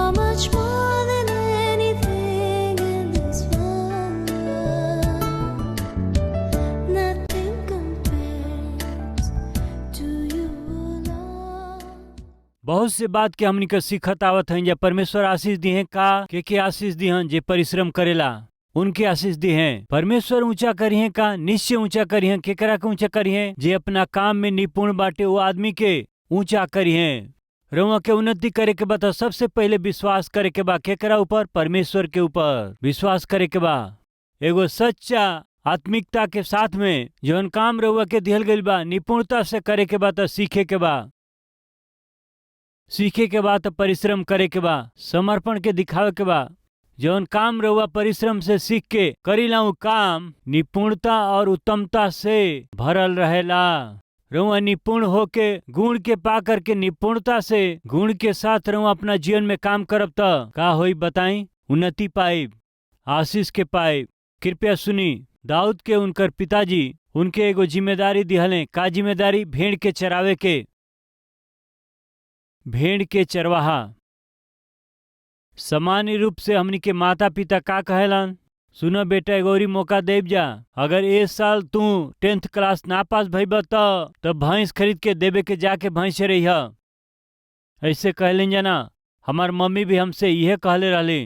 You're much more than anything in this world. Nothing compares to you, Lord. बहुत से बात के हमनी के सीखत आवत हैं। जब परमेश्वर आशीष दी हैं का के आशीष दी हैं जे परिश्रम करेला उनके आशीष दी हैं। परमेश्वर ऊंचा करी हैं का निश्चय ऊंचा करी हैं। केकरा के ऊंचा करी हैं जे अपना काम में निपुण बाटे वो आदमी के ऊंचा करी हैं। रउआ के उन्नति करे के बा सबसे पहले विश्वास करे के बा केकरा ऊपर? परमेश्वर के ऊपर विश्वास करे के बा। एगो सच्चा आत्मिकता के साथ में जौन काम रउआ के दिहल गइल बा निपुणता से करे के बा सीखे के बा। सीखे के बाद परिश्रम करे के बा, समर्पण के दिखावे के बा। जौन काम रउआ परिश्रम से सीख के करीला उ काम निपुणता और उत्तमता से भरल रहेला। रउआ निपुण होके गुण के पा करके निपुणता से गुण के साथ रउआ अपना जीवन में काम करब त का होई बताई? उन्नति पाइब, आशीष के पाइब। कृपया सुनी, दाऊद के उनकर पिताजी उनके एगो जिम्मेदारी दिहले। का जिम्मेदारी? भेड़ के चरावे के। भेड़ के चरवाहा। सामान्य रूप से हमनी के माता पिता का कहेलन? सुनो बेटा एगो और मौका देब जा। अगर इस साल तू 10th क्लास ना पास भइब तब भैंस खरीद के देवे के जाके भैंस रही। ऐसे कहलिन जना। हमार मम्मी भी हमसे यह कहले रहली।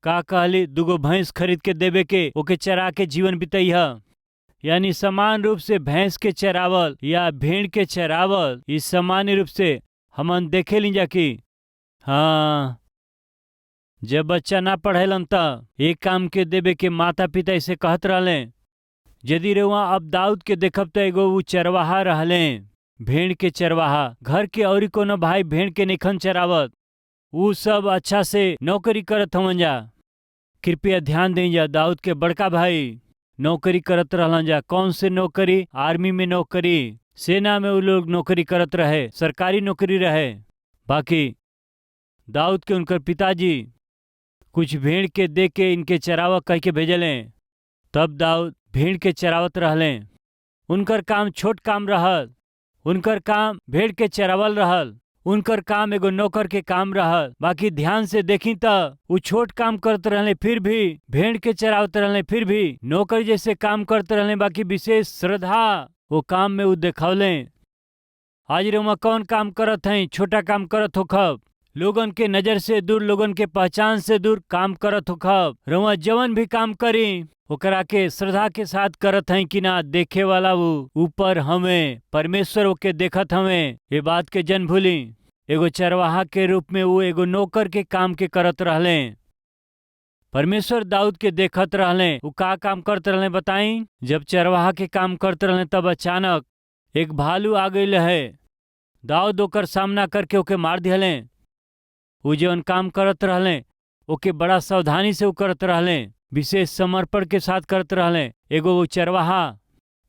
का कहली? 2 भैंस खरीद के देवे के ओके चरा के जीवन बितैह। यानी समान रूप से भैंस के चरावल या भेड़ के चरावल इस सामान्य रूप से हमन देखे लीजा कि हाँ जब बच्चा ना पढ़ेलन त एक काम के देवे के माता पिता इसे कहत रहले। यदि रउआ अब दाऊद के देखब त एगो उ चरवाहा रहले, भेड़ के चरवाहा। घर के और कोनो भाई भेड़ के निखन चरावत, उ सब अच्छा से नौकरी करत हवन जा। कृपया ध्यान दें जा, दाऊद के बड़का भाई नौकरी करत रहलन जा। कौन से नौकरी? आर्मी में नौकरी, सेना में वो लोग नौकरी करत रहे, सरकारी नौकरी रहे। बाकी दाऊद के उनकर पिताजी कुछ भेड़ के दे के इनके चरावा कह के भेजले। तब दाऊद भेड़ के चरावत रहले। उनकर काम छोट काम रहल। उनकर काम भेड़ के चरावल रहल। उनकर काम एगो नौकर के काम रहल। बाकी ध्यान से देखी त वो छोट काम करते रहले, फिर भी भेड़ के चरावत रहले, फिर भी नौकर जैसे काम करते रहले। बाकी विशेष श्रद्धा वो काम में वो देखौले। आज रउआ कौन काम करत हैं? छोटा काम करत हो खब, लोगन के नजर से दूर, लोगन के पहचान से दूर काम करत हो खब। रउआ जवन भी काम करी ओकरा के श्रद्धा के साथ करत हैं कि ना? देखे वाला वो ऊपर हमें परमेश्वर ओके देखत हमें। ये बात के जन भूली। एगो चरवाहा के रूप में वो एगो नौकर के काम के करत रहले। परमेश्वर दाऊद के देखत रहले। वो का काम करते रहले बताई? जब चरवाहा के काम करते रहले तब अचानक एक भालू आ गई है। दाऊद ओकर सामना करके ओके मार दिहले। वो जौन काम करत रहले ओके बड़ा सावधानी से वो करत रहले, विशेष समर्पण के साथ करत रहले। एगो वो चरवाहा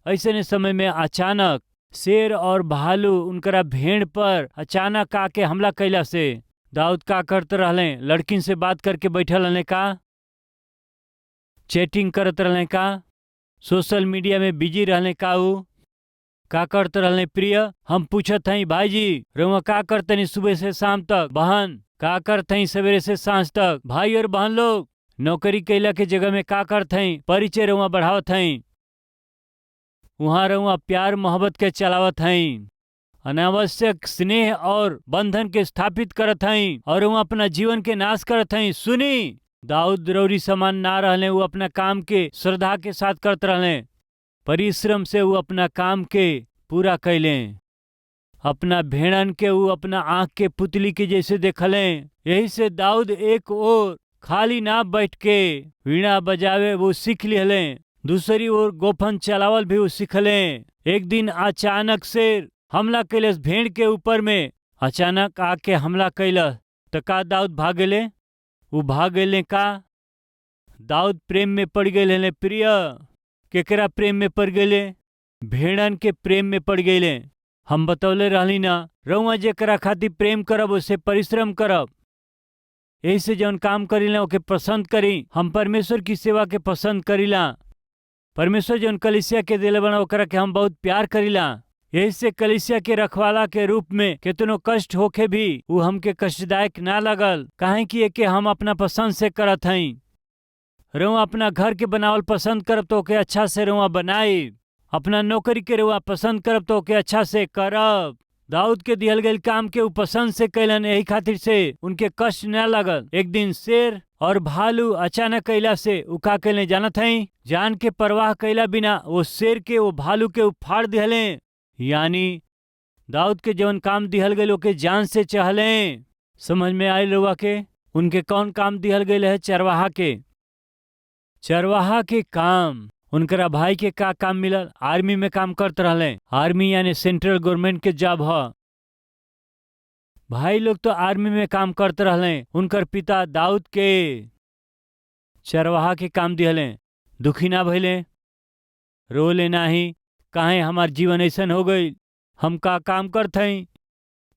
ऐसे समय में अचानक शेर और भालू उनकरा भेड़ पर अचानक आके हमला कैला से दाऊद का करते रहले? लड़किन से बात करके बैठल रहले का? चैटिंग करत रहले का? सोशल मीडिया में बिजी रहले का? ऊ का करते रहले? प्रिय हम पूछत हई भाईजी रउआ का करतनी सुबह से शाम तक? बहन का करते हई सवेरे से सांझ तक? भाई और बहन लोग नौकरी कैला के जगह में का करते हई? परिचय रउआ बढ़ावत हई, वहाँ रउआ प्यार मोहब्बत के चलावत हई, अनावश्यक स्नेह और बंधन के स्थापित करत हई और वहाँ अपना जीवन के नाश करत हई। सुनी, दाऊद रौरी समान ना रहले। वो अपना काम के श्रद्धा के साथ करत रहले। परिश्रम से वो अपना काम के पूरा कैले। अपना भेड़न के वो अपना आंख के पुतली के जैसे देखले। यही से दाऊद एक ओर खाली ना बैठ के वीणा बजावे वो सीख लिहले, दूसरी ओर गोफन चलावल भी वो सीखले। एक दिन अचानक से हमला कैलस भेड़ के ऊपर में। अचानक आके हमला कैलस तो का दाऊद भाग गेले? वो भाग गेले का? दाऊद प्रेम में पड़ गए। प्रिय केकरा प्रेम में पड़ गए? भेड़न के प्रेम में पड़ गए। हम बतौले रहली ना, रउआ जेकरा खातिर प्रेम करब उसे परिश्रम करब। यही से जौन काम करीला ओके पसंद करी। हम परमेश्वर की सेवा के पसंद करीला। परमेश्वर जौन कलीसिया के दिले बना ओकरा के हम बहुत प्यार करीला। यही से कलीसिया के रखवाला के रूप में कितनो कष्ट होके भी वो हमके कष्टदायक ना लगल, काहे कि एके हम अपना पसंद से करत हई। रउआ अपना घर के बनावल पसंद करब तो ओके अच्छा से रउआ बनाई, अपना नौकरी के रउआ पसंद करब तो ओके अच्छा से करब। दाऊद के दिहल गईल काम के ऊ पसंद से कैलन, यही खातिर से उनके कष्ट न लगल। एक दिन शेर और भालू अचानक कैला से ऊ का कैले जानत हई, जान के परवाह कैला बिना वो शेर के वो भालू के उफाड़ दिहले। यानी दाऊद के जवन काम दिहल गईल ओके जान से चहले। समझ में आयल रउआ के? उनके कौन काम दिहल गईल है? चरवाहा के। चरवाहा के काम उनकरा भाई के का काम मिलल? आर्मी में काम करत रहले। आर्मी यानी सेंट्रल गवर्नमेंट के जॉब ह। भाई लोग तो आर्मी में काम करत रहले। उनकर पिता दाऊद के चरवाहा के काम दिहले। दुखी ना भइले, रोले नाही, काहे हमार जीवन ऐसन हो गई, हम का काम करत हई,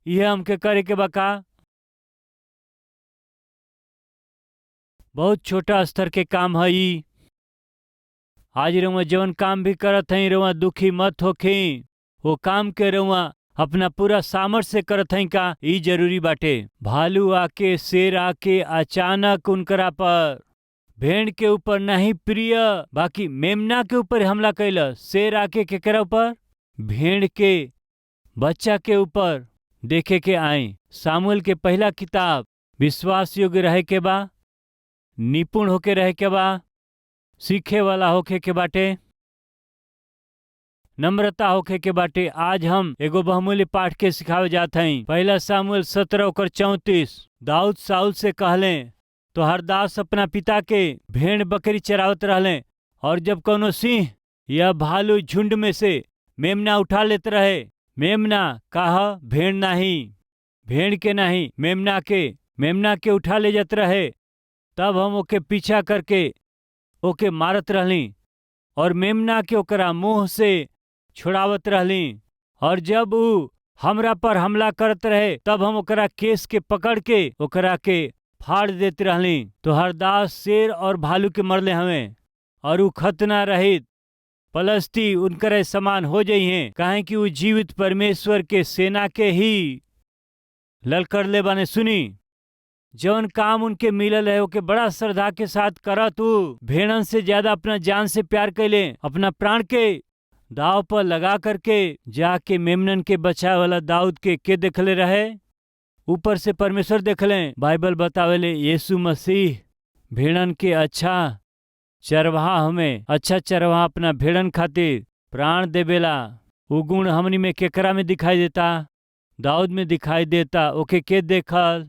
यह हमके करे के बा का? बहुत छोटा स्तर के काम है ई। आज रउआ जवन काम भी करत हई रउआ दुखी मत होखी। वो काम के रउआ अपना पूरा सामर्थ्य से करत हई का, ई जरूरी बाटे। भालू आके, शेर आके अचानक उनकरा पर भेड़ के ऊपर नहीं प्रिय बाकी मेमना के ऊपर हमला कैल। शेर आके केकरा ऊपर? भेड़ के बच्चा के ऊपर। देखे के आए सामुएल के पहला किताब। विश्वास योग्य रहे के बा, निपुण होके रहे के बा, सीखे वाला होके के बाटे, नम्रता होके के बाटे। आज हम एगो बहुमूल्य पाठ के सिखावे जात हई। पहला सामुएल 17:34। दाऊद साउल से कहले, तो हर दास अपना पिता के भेड़ बकरी चरावत रहले, और जब कोनो सिंह या भालू झुंड में से मेमना उठा लेते रहे, मेमना कहा भेड़ नहीं, भेड़ के नहीं, मेमना के उठा ले जाते रहे, तब हम ओके पीछा करके ओके मारत रहली और मेमना के ओकरा मुंह से छुड़ावत रहली। और जब ऊ हमरा पर हमला करत रहे तब हम ओकरा केस के पकड़ के ओकरा के फाड़ देते रहली। तो हर दास शेर और भालू के मरले हमें, और ऊ खतना रहित पलस्ती उनकरे समान हो जाइए, काहे कि ऊ जीवित परमेश्वर के सेना के ही ललकर ले बाने। सुनी, जौन काम उनके मिलल है ओके बड़ा श्रद्धा के साथ करा। तू भेड़न से ज्यादा अपना जान से प्यार कैले, अपना प्राण के दाव पर लगा करके जाके मेमनन के बचाए वाला दाऊद के देखले रहे? ऊपर से परमेश्वर देखले। बाइबल बतावेले यीशु मसीह भेड़न के अच्छा चरवाहा हमें। अच्छा चरवाहा अपना भेड़न खातिर प्राण देवेला। वो गुण हमनी में केकरा में दिखाई देता? दाऊद में दिखाई देता। ओके के देखल?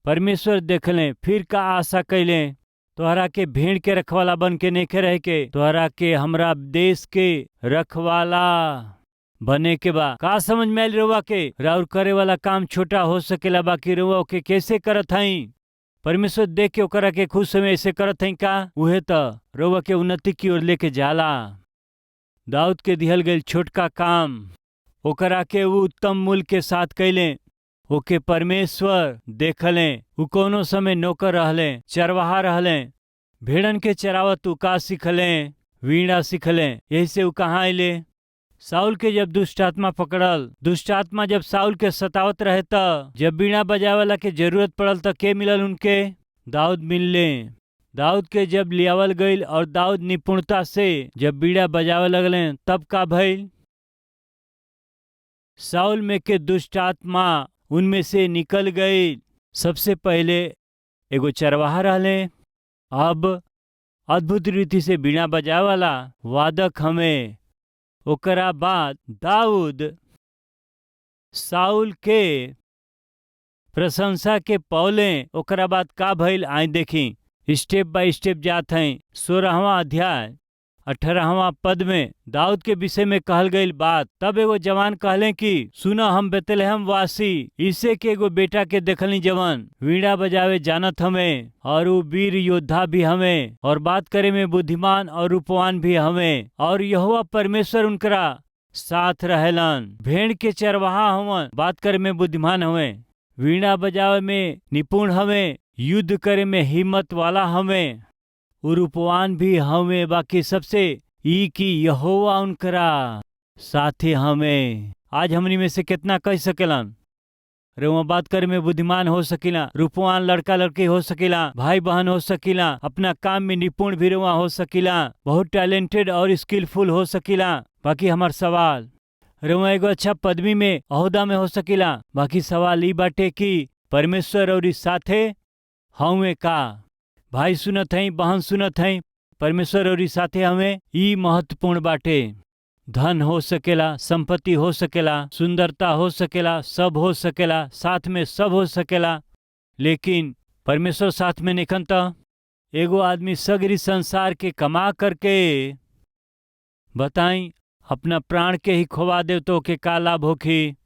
परमेश्वर देखले। फिर का आशा कैले? तोहरा के भेड़ के रखवाला बन के नेके रह के, तोहरा के हमरा देश के रखवाला बने के बा। का समझ में आइल रउआ के? राउर करे वाला काम छोटा हो सकेला, बाकी रउआ ओके कैसे करत हई? परमेश्वर देख के ओकरा के खुश समय ऐसे करत हई का? उहे त रउआ के उन्नति की ओर लेके जाला। दाऊद के दिहल गईल छोटका काम ओकरा के वो उत्तम मूल्य के साथ कैले। ओके परमेश्वर देखले। उ कोनो समय नौकर रहले, चरवाहा रहले, भेड़न के चरावत उ का सिखले? वीणा सिखले। यही से उ कहाँ आइले? साउल के जब दुष्ट आत्मा पकड़ल, दुष्ट आत्मा जब साउल के सतावत रहे त जब वीणा बजावेला के जरूरत पड़ल त के मिलल उनके? दाऊद मिलले। दाऊद के जब लियावल गईल और दाऊद निपुणता से जब बीड़ा बजावे लगले तब का भइल? साउल में के दुष्ट आत्मा उनमें से निकल गई। सबसे पहले एगो चरवाहा रहले, अब अद्भुत रीति से बीड़ा बजावे वाला वादक हमें। ओकरा बाद दाऊद साउल के प्रशंसा के पौले। ओकरा बाद का भइल आई देखी, स्टेप बाय स्टेप जात हैं। 16वां अध्याय 18वां पद में दाऊद के विषय में कहल गई बात। तब एगो जवान कहले कि सुना, हम बेतलहम वासी इसे के एगो बेटा के देखली जवान वीणा बजावे जानत हमें, और वो वीर योद्धा भी हमें, और बात करे में बुद्धिमान और रूपवान भी हमें, और यहोवा परमेश्वर उनकरा साथ रहेलन। भेड़ के चरवाहा हवन, बात करे में बुद्धिमान हमें, वीणा बजावे में निपुण हमें, युद्ध करे में हिम्मत वाला हमें, रूपवान भी हमें। बाकी सबसे ई की यहोवा उनकरा साथे हमें। आज हमनी में से कितना कह सकेलन रउआ बात करे में बुद्धिमान हो सकीला, रूपवान लड़का लड़की हो सकीला, भाई बहन हो सकीला, अपना काम में निपुण भी रउआ हो सकीला, बहुत टैलेंटेड और स्किलफुल हो सकीला। बाकी हमार सवाल, रउआ एगो अच्छा पदवी में अहोदा में हो सकीला। बाकी सवाल ई बाटे कि परमेश्वर और इस साथे हमें का? भाई सुनत हई, बहन सुनत हई, परमेश्वर और इस साथे हमें ई महत्वपूर्ण बाटे। धन हो सकेला, संपत्ति हो सकेला, सुंदरता हो सकेला, सब हो सकेला, साथ में सब हो सकेला, लेकिन परमेश्वर साथ में निकन त एगो आदमी सगरी संसार के कमा करके बताई अपना प्राण के ही खोवा दे तो के का लाभ होखी।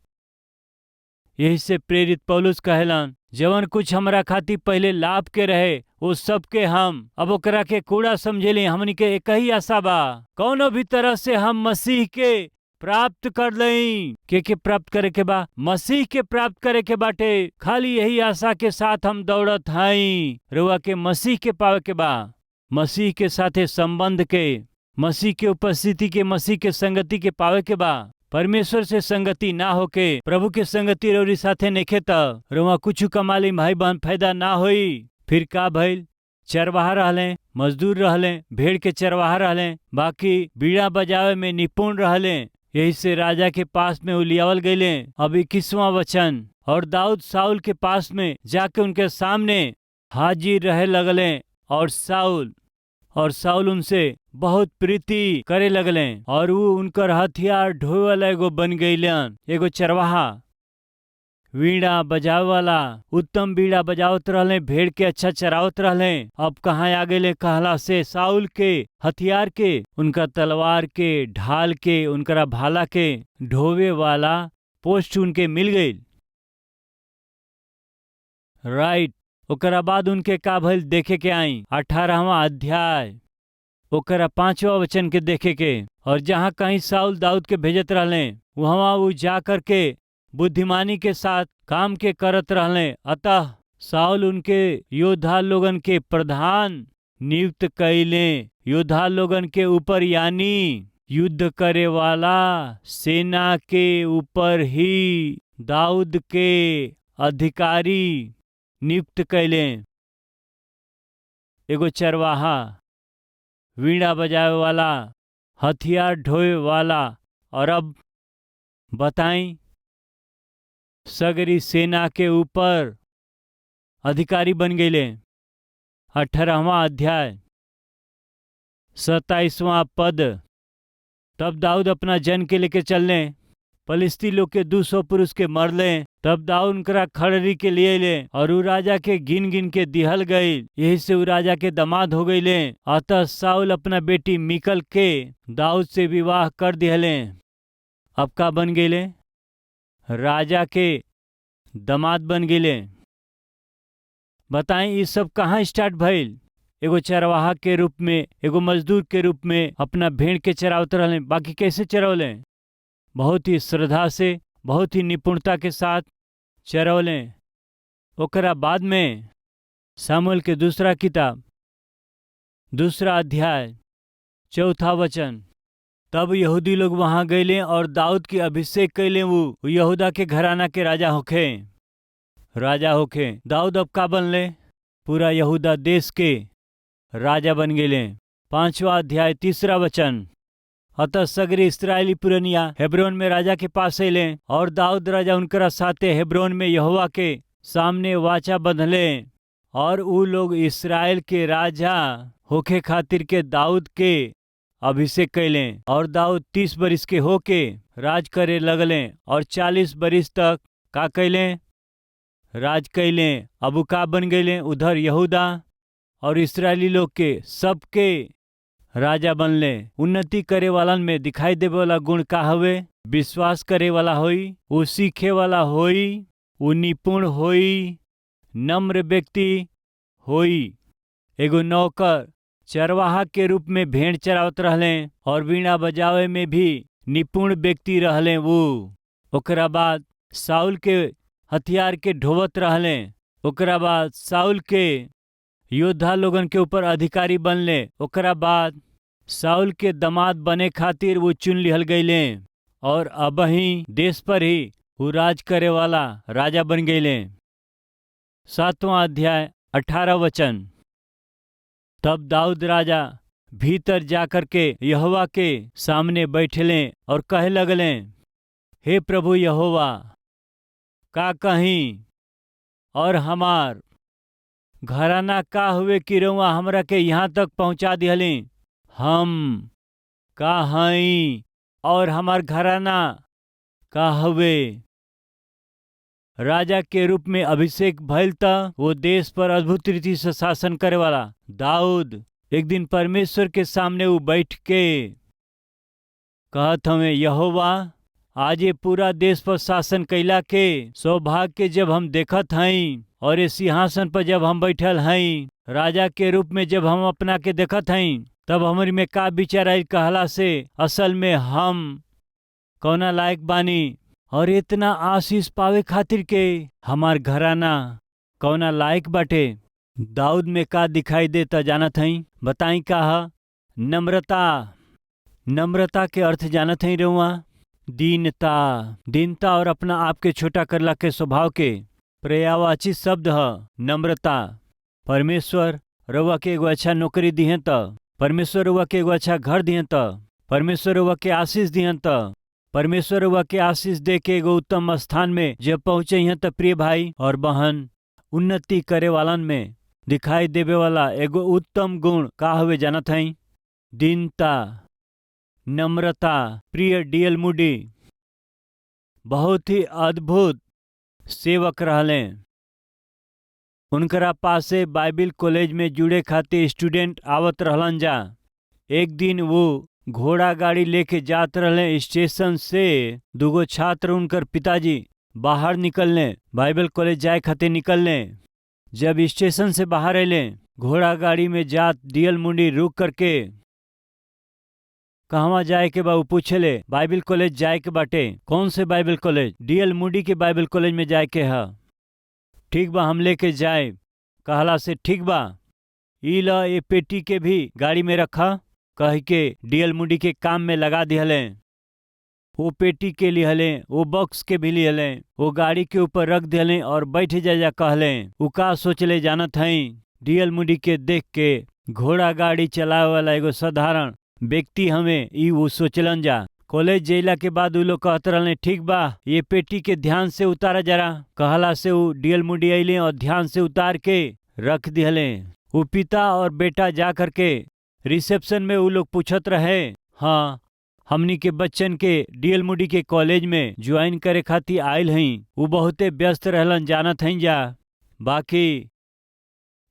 यही से प्रेरित पौलुस कहेलन, जवन कुछ हमरा खातिर पहले लाभ के रहे वो सब के हम अब ओकरा के कूड़ा समझेली। हमनी के एक ही आशा बा, कौनो भी तरह से हम मसीह के प्राप्त कर लई। के प्राप्त करे के बा? मसीह के प्राप्त करे के बाटे। खाली यही आशा के साथ हम दौड़त हई, रुआ के मसीह के पावे के बा, मसीह के साथे संबंध के, मसीह के उपस्थिति के, मसीह के संगति के पावे के बा। परमेश्वर से संगति ना होके प्रभु के संगति रौरी साथे नइखे त रुआ कुछ कमाली भाई बहन फायदा ना होई। फिर का भइल? चरवाहा रहले, मजदूर रहले, भेड़ के चरवाहा रहले, बाकी बीड़ा बजावे में निपुण रहले। यही से राजा के पास में उलियावल गईले। अब 21वां वचन, और दाऊद साउल के पास में जाके उनके सामने हाजिर रहे लगले और साउल उनसे बहुत प्रीति करे लगले और वो उनकर हथियार ढोए वाला एगो बन गईलन। एगो चरवाहा वीणा बजावे वाला उत्तम वीणा बजावत रहले, भेड़ के अच्छा चरावत रहले। अब कहाँ आ गए कहला से साउल के हथियार के, उनका तलवार के, ढाल के, उनकरा भाला के ढोवे वाला पोस्ट उनके मिल गई। राइट। ओकरा बाद उनके का भइल देखे के आई 18वां अध्याय ओकरा 5वां वचन के देखे के। और जहाँ कहीं साउल दाऊद के भेजत रहले वहाँ वो जा कर के बुद्धिमानी के साथ काम के करत रहले। अतः साउल उनके योद्धा लोगन के प्रधान नियुक्त कैले। योद्धा लोगन के ऊपर यानी युद्ध करे वाला सेना के ऊपर ही दाऊद के अधिकारी नियुक्त कैले। एगो चरवाहा, वीणा बजावे वाला, हथियार ढोए वाला, और अब बताई सगरी सेना के ऊपर अधिकारी बन गए। 18वां अध्याय 27वां पद। तब दाऊद अपना जन के लेके चलने, फलिस्ती लोग के 200 पुरुष के मरले। तब दाऊद उनकरा खड़री के लिए ले और उ राजा के गिन गिन के दिहल गई। यही से उ राजा के दामाद हो गईले। अतः साउल अपना बेटी मिकल के दाऊद से विवाह कर दिहले। अब का बन गईले? राजा के दामाद बन गईले। बताएं ये सब कहाँ स्टार्ट भइल? एगो चरवाहा के रूप में, एगो मजदूर के रूप में अपना भेड़ के चरावत रहले। बाकी कैसे चरवले? बहुत ही श्रद्धा से, बहुत ही निपुणता के साथ चरवले। ओकरा बाद में सामुएल के दूसरा किताब 2 अध्याय 4 वचन। तब यहूदी लोग वहां गईले और दाऊद की अभिषेक कैले। वो यहूदा के घराना के राजा होखे। दाऊद अब का बनले? पूरा यहूदा देश के राजा बन गईले। 5वां अध्याय 3 वचन। अतः सगरे इस्राएली पुरनिया हेब्रोन में राजा के पास अले और दाऊद राजा उनकरा साथे हेब्रोन में यहोवा के सामने वाचा बंधले। और उ लोग इस्राएल के राजा होखे खातिर के दाऊद के अभिषेक कैले। और दाऊद 30 बरिस के होके राज करे लगले और 40 बरिस तक का कैले? राज कैले। अब का बन गईले? उधर यहूदा और इस्राएली लोग के सबके राजा बनले। उन्नति करे वालन में दिखाई देवे वाला गुण का हवे? विश्वास करे वाला होई, वो सीखे वाला होई, वो निपुण होई, नम्र व्यक्ति होई। एगो नौकर चरवाहा के रूप में भेड़ चरावत रहले और वीणा बजावे में भी निपुण व्यक्ति रहले वो। ओकरा बाद साउल के हथियार के ढोवत रहले। ओकरा बाद साउल के योद्धा लोगन के ऊपर अधिकारी बनले। ओकरा बाद साउल के दामाद बने खातिर वो चुन लिहल गईले। और अबही देश पर ही वो राज करे वाला राजा बन गईले। 7वां अध्याय 18 वचन। तब दाऊद राजा भीतर जाकर के यहोवा के सामने बैठले और कहे लगले, हे प्रभु यहोवा, का कहीं और हमार घराना का हुए कि रउआ हमरा के यहाँ तक पहुँचा दिहली। हम का हई और हमार घराना का हुए। राजा के रूप में अभिषेक भइल त वो देश पर अद्भुत रीति से शासन करे वाला दाऊद एक दिन परमेश्वर के सामने वो बैठ के कहत हमें, यहोवा, आज ये पूरा देश पर शासन कैला के सौभाग्य के जब हम देखत हई और ये सिंहासन पर जब हम बैठल हई, राजा के रूप में जब हम अपना के देखत हई, तब हमारी में का विचार आई कहला से असल में हम कौना लायक बानी और इतना आशीष पावे खातिर के हमार घराना कौना लायक बाटे। दाऊद में का दिखाई देता जानत हई? बताई का ह? नम्रता। नम्रता के अर्थ जानत हई रउआ? दीनता। दीनता और अपना आप के छोटा करला के स्वभाव के पर्यायवाची शब्द ह नम्रता। परमेश्वर रउआ के एगो अच्छा नौकरी दिहन त, परमेश्वर रउआ के एगो अच्छा घर दिहन त, परमेश्वर रउआ के आशीष दिहन त, परमेश्वर रउआ के आशीष दे के एगो उत्तम स्थान में जब पहुंचे हैं त प्रिय भाई और बहन, उन्नति करे वालन में दिखाई देवे वाला एगो उत्तम गुण का हुए जानत हई? दीनता, नम्रता। प्रिय डीएल मूडी बहुत ही अद्भुत सेवक रहले। उनकरा पासे बाइबिल कॉलेज में जुड़े खातिर स्टूडेंट आवत रहलन जा। एक दिन वो घोड़ा गाड़ी लेके जात रहले स्टेशन से। दूगो छात्र उनकर पिताजी बाहर निकलने बाइबल कॉलेज जाए खातिर निकलने। जब स्टेशन से बाहर अले, घोड़ा गाड़ी में जात डीएल मूडी रुक करके कहवा जाए के बा पूछले। बाइबल कॉलेज जाए के बाटे। कौन से बाइबल कॉलेज? डीएल मूडी के बाइबल कॉलेज में जाए के है। ठीक बा, हम लेके जाए। कहला से ठीक बा, ई ल ये पेटी के भी गाड़ी में रखा कह के डीएल मूडी के काम में लगा दिहले। वो पेटी के लिहले, वो बॉक्स के भी लिहले, वो गाड़ी के ऊपर रख दिहले और बैठ जा कहले। वो का सोचले जानत हई? डीएल मूडी के देख के घोड़ा गाड़ी चलावे वाला एगो साधारण व्यक्ति हमें ई वो सोचलन जा। कॉलेज जैला के बाद वो लोग कहते रहले, ठीक बा, ये पेटी के ध्यान से उतारा जरा। कहला से वो डीएल मूडी अइले और ध्यान से उतार के रख दिहले। वो पिता और बेटा जा करके रिसेप्शन में वो लोग पूछत रहे, हाँ, हमनी के बच्चन के डीएल मूडी के कॉलेज में ज्वाइन करे खातिर आयल हई। वो बहुते व्यस्त रहलन जानत हई जा। बाकी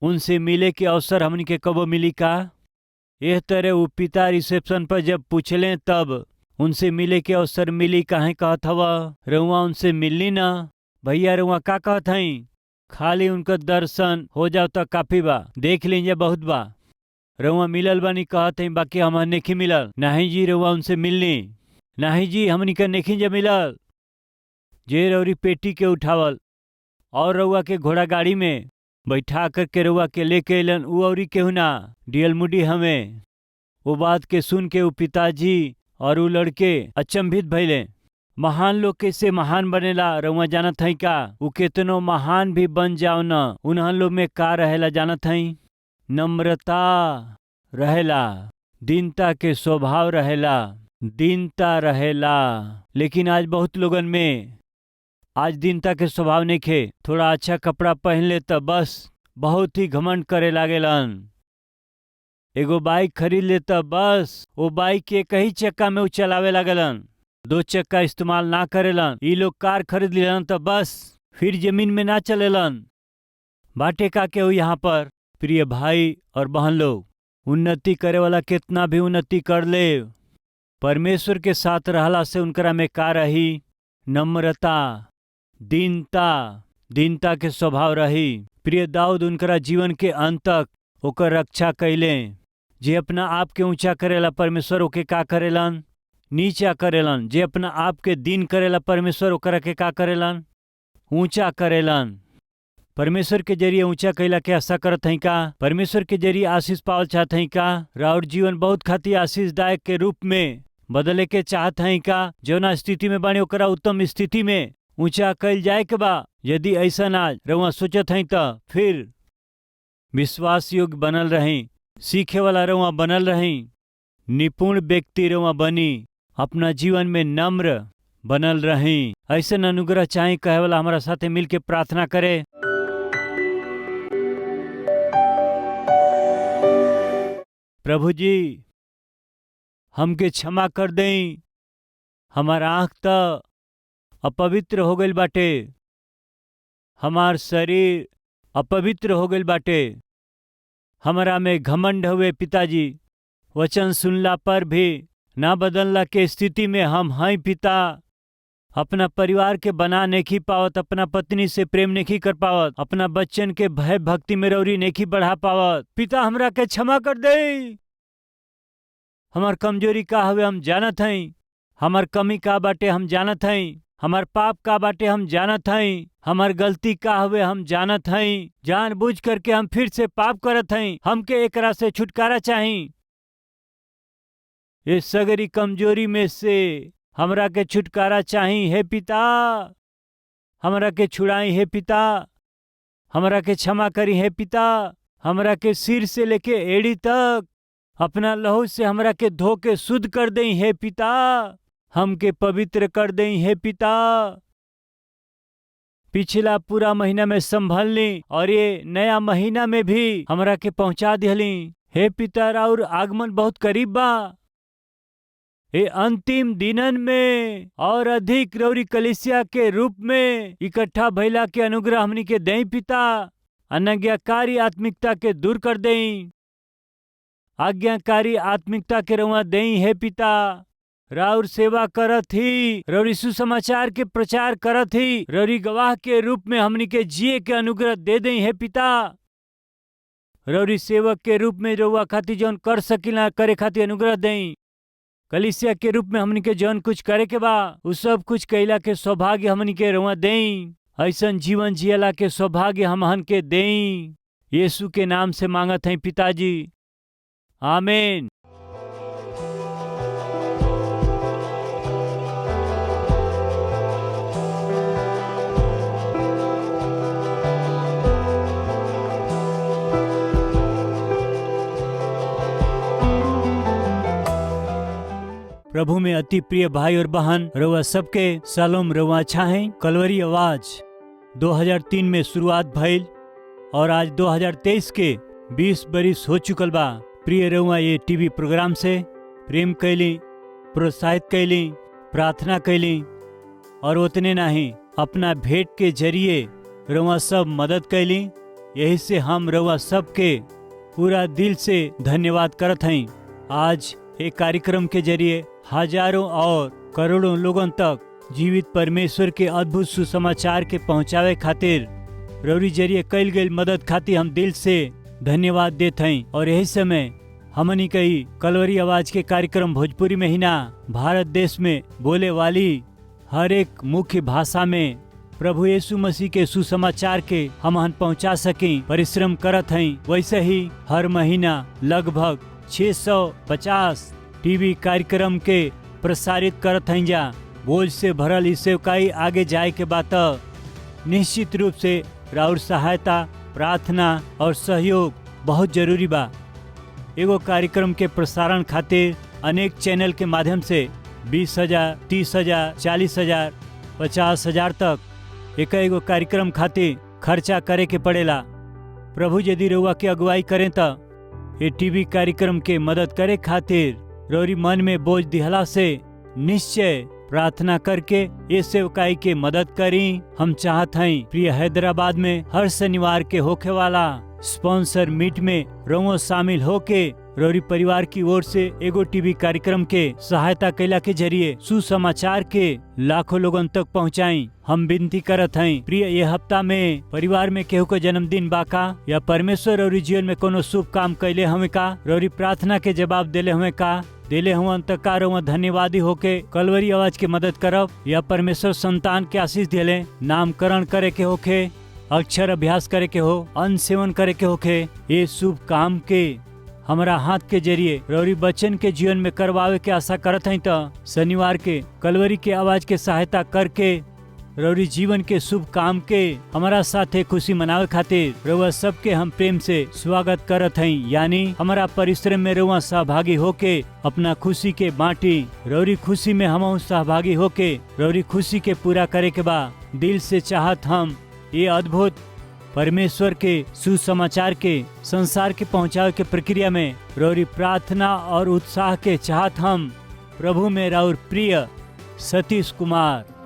उनसे मिले के अवसर हमनी के कबो मिली का? एह तरह वो पिता रिसेप्शन पर जब पूछले तब उनसे मिले के अवसर मिली। काहे कहत हवा? रउआ उनसे मिलनी ना? भैया रउआ का कहत हई? खाली उनका दर्शन हो जाओ तो काफी बा, देख लीजिए बहुत बा। रउआ मिलल बानी कहत हई, बाकी हम नहीं मिलल। नहीं जी, रउआ उनसे मिलनी। नहीं जी, हमनी का नहीं जब मिलल। जे रउरी पेटी के उठावल और रउआ के घोड़ा गाड़ी में बैठा करके रउआ के लेके अलन, उ औरी केहू ना, डीएल मूडी हमें। वो बात के सुन के वो पिताजी और वो लड़के अचंभित भइले। महान लोग कैसे महान बनेला रउआ जानत हई का? वो केतनो महान भी बन जाओ न, उन्हन लोग में का रहेला जानत हई? नम्रता रहेला, दीनता के स्वभाव रहेला, दीनता रहेला। लेकिन आज बहुत लोगन में आज दीनता के स्वभाव नहीं खे। थोड़ा अच्छा कपड़ा पहन ले तो बस बहुत ही घमंड करे लागेलन। एगो बाइक खरीद ले तो बस वो बाइक के कई चक्का में वो चलावे लागेलन, 2 चक्का इस्तेमाल ना करेलन। ई लोग कार खरीद लेलन तो बस फिर जमीन में ना चलेलन। बाटे का के हो यहाँ पर? प्रिय भाई और बहन लोग, उन्नति करे वाला कितना भी उन्नति कर ले, परमेश्वर के साथ रहला से उनकरा में का रही? नम्रता, दीनता, दीनता के स्वभाव रही। प्रिय दाऊद उनकरा जीवन के अंत तक ओकर रक्षा कैले। जे अपना आप के ऊंचा करेला परमेश्वर ओके का करेलन? नीचा करेलन। जे अपना आप के दीन करेला परमेश्वर ओकरा के का करेलन? ऊंचा करेलन। परमेश्वर के जरिए ऊंचा कैला के आशा करत हई का? परमेश्वर के जरिए आशीष पावल चाहत हई का? राउर जीवन बहुत खातिर आशीषदायक के रूप में बदले के चाहत हैं का जौना स्थिति में बानी ओकरा उत्तम स्थिति में ऊंचा कल जाए के बा। यदि ऐसा आज रउआ सोचत हैं तो फिर विश्वास योग्य बनल रही, सीखे वाला रउआ बनल रही, निपुण व्यक्ति रउआ बनी, अपना जीवन में नम्र बनल रही। ऐसे अनुग्रह चाहे कहे वाला हमारा साथे मिल के प्रार्थना करे। प्रभु जी हमके क्षमा कर दें, हमारा आँख तो अपवित्र हो गईल बाटे, हमार शरीर अपवित्र हो गईल बाटे, हमारा में घमंड हुए पिताजी। वचन सुनला पर भी ना बदलला के स्थिति में हम हैं पिता। अपना परिवार के बना नहीं पावत, अपना पत्नी से प्रेम नहीं कर पावत, अपना बच्चन के भय भक्ति में रौरी नहीं बढ़ा पावत। पिता हमरा के क्षमा कर दे। हमार कमजोरी का हवे हम जानत हई, हमार कमी का बाटे हम जानत हई, हमार पाप का बाटे हम जानत हई, हमार गलती का हवे हम जानत हई। जानबूझ करके हम फिर से पाप करत हई, हमके एकरा से छुटकारा चाही। इस सगरी कमजोरी में से हमरा के छुटकारा चाही हे पिता। हमरा के छुड़ाई हे पिता, हमरा के क्षमा करी हे पिता। हमरा के सिर से लेके एड़ी तक अपना लहू से हमरा के धो के शुद्ध कर दें हे पिता। हमके पवित्र कर दें हे पिता। पिछला पूरा महीना में संभल ली और ये नया महीना में भी हमरा के पहुंचा दिहली हे पिता। और आगमन बहुत करीब बा। ये अंतिम दिनन में और अधिक रौरी कलिसिया के रूप में इकट्ठा भइला के अनुग्रह हमनी के दें पिता। अनाज्ञाकारी आत्मिकता के दूर कर दें, आज्ञाकारी आत्मिकता के रउआ दें हे पिता। राउर सेवा करत ही, रौरी सुसमाचार के प्रचार करत ही, रौरी गवाह के रूप में हमनी के जिए के अनुग्रह दे दें हे पिता। रौरी सेवक के रूप में रउआ खातिर जौन कर सकिला करे खातिर अनुग्रह दें। कलिसिया के रूप में हमनी के जौन कुछ करे के बा उ सब कुछ कैला के सौभाग्य हमनी के रउआ दें। ऐसन जीवन जियला के सौभाग्य हमहन के दें। यीशु के नाम से मांगत हैं पिताजी, आमीन। प्रभु में अति प्रिय भाई और बहन, रउआ सबके सलाम। रउआ अच्छा हैं। कलवरी आवाज 2003 में शुरुआत भइल और आज 2023 के 20 बरिस हो चुकल बा। प्रिय रउआ ये टीवी प्रोग्राम से प्रेम कैली, प्रोत्साहित कैली, प्रार्थना कैली और उतने नहीं अपना भेंट के जरिए रउआ सब मदद कैली। यही से हम रउआ सबके पूरा दिल से धन्यवाद करत हैं। आज एक कार्यक्रम के जरिए हजारों और करोड़ों लोगों तक जीवित परमेश्वर के अद्भुत सुसमाचार के पहुंचावे खातिर रौरी जरिए कैल गई मदद खातिर हम दिल से धन्यवाद देते हैं। और यही समय हमनी कई कलवरी आवाज के कार्यक्रम भोजपुरी में ही ना, भारत देश में बोले वाली हर एक मुख्य भाषा में प्रभु यीशु मसीह के सुसमाचार के हम पहुंचा सकें परिश्रम करत हैं। वैसे ही हर महीना लगभग 650 टीवी कार्यक्रम के प्रसारित करत हैं। जा बोझ से भरल इस सेवकाई आगे जाए के बात निश्चित रूप से राउर सहायता, प्रार्थना और सहयोग बहुत जरूरी बा। एगो कार्यक्रम के प्रसारण खातिर अनेक चैनल के माध्यम से 20,000, 30,000, 40,000, 50,000 तक एगो कार्यक्रम खातिर खर्चा करे के पड़ेला। प्रभु यदि रउआ के अगुवाई करें तो ये टीवी कार्यक्रम के मदद करे खातिर रौरी मन में बोझ दिहला से निश्चय प्रार्थना करके ये सेवकाई के मदद करी। हम चाहत हैं प्रिय हैदराबाद में हर शनिवार के होखे वाला स्पॉन्सर मीट में रउआ शामिल होके रौरी परिवार की ओर से एगो टीवी कार्यक्रम के सहायता कैला के जरिए सुसमाचार के लाखों लोगों तक पहुंचाई। हम विनती करत हैं प्रिय ये हफ्ता में परिवार में केहू को जन्मदिन बाका या परमेश्वर रौरी जीवन में कोनो शुभ काम कैले हमें का, रौरी प्रार्थना के जवाब देले हमें का, देले हुआ अंतकार धन्यवादी होके कलवरी आवाज के मदद करब या परमेश्वर संतान के आशीष देले, नामकरण करे के होके, अक्षर अभ्यास करे के हो, अन्न सेवन करे के होके, ये शुभ काम के हमारा हाथ के जरिए रौरी बच्चन के जीवन में करवावे के आशा करत हई। तो शनिवार के कलवरी के आवाज के सहायता करके रौरी जीवन के शुभ काम के हमारा साथे खुशी मनावे खातिर रउआ सबके हम प्रेम से स्वागत करत हई। यानी हमारा परिश्रम में रउआ सहभागी होके अपना खुशी के बांटी। रौरी खुशी में हम सहभागी होके रौरी खुशी के पूरा करे के बा। दिल से चाहत हम ये अद्भुत परमेश्वर के सुसमाचार के संसार के पहुंचावे के प्रक्रिया में रौरी प्रार्थना और उत्साह के चाहत हम प्रभु में राउर प्रिय सतीश कुमार।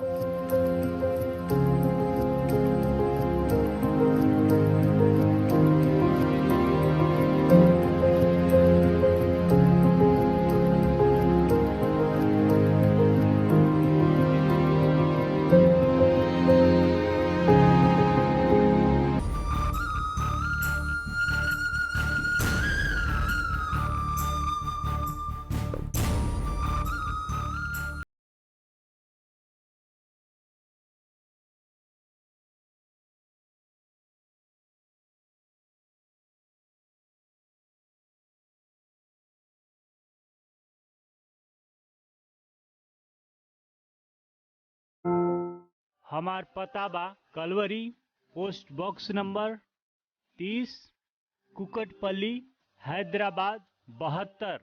हमार पता बा Calvary post box number 30 Kukatpally Hyderabad 72।